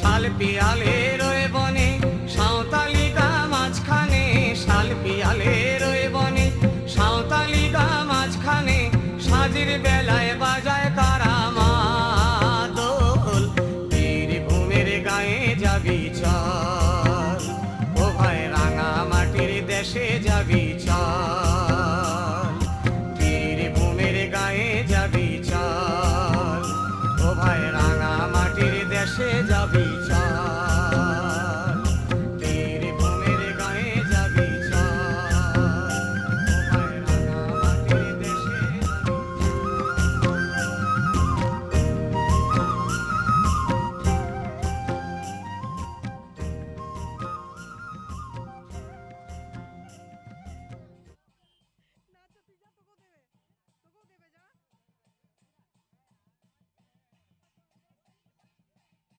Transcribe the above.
শাল পিয়ালে রয়ে বনে সাঁওতালি গা মাঝখানে, শাল পিয়ালে রয়ে বনে সাঁওতালি গা মাঝখানে, সাজির বেলায় বাজায় কারা মাদল, বীরভূমের গায়ে যাবি চল, ও ভাই রাঙা মাটির দেশে যাবি চল, বীরভূমের গায়ে যাবি চল, ও ভাই রাঙা মাটির দেশে যাবি চল।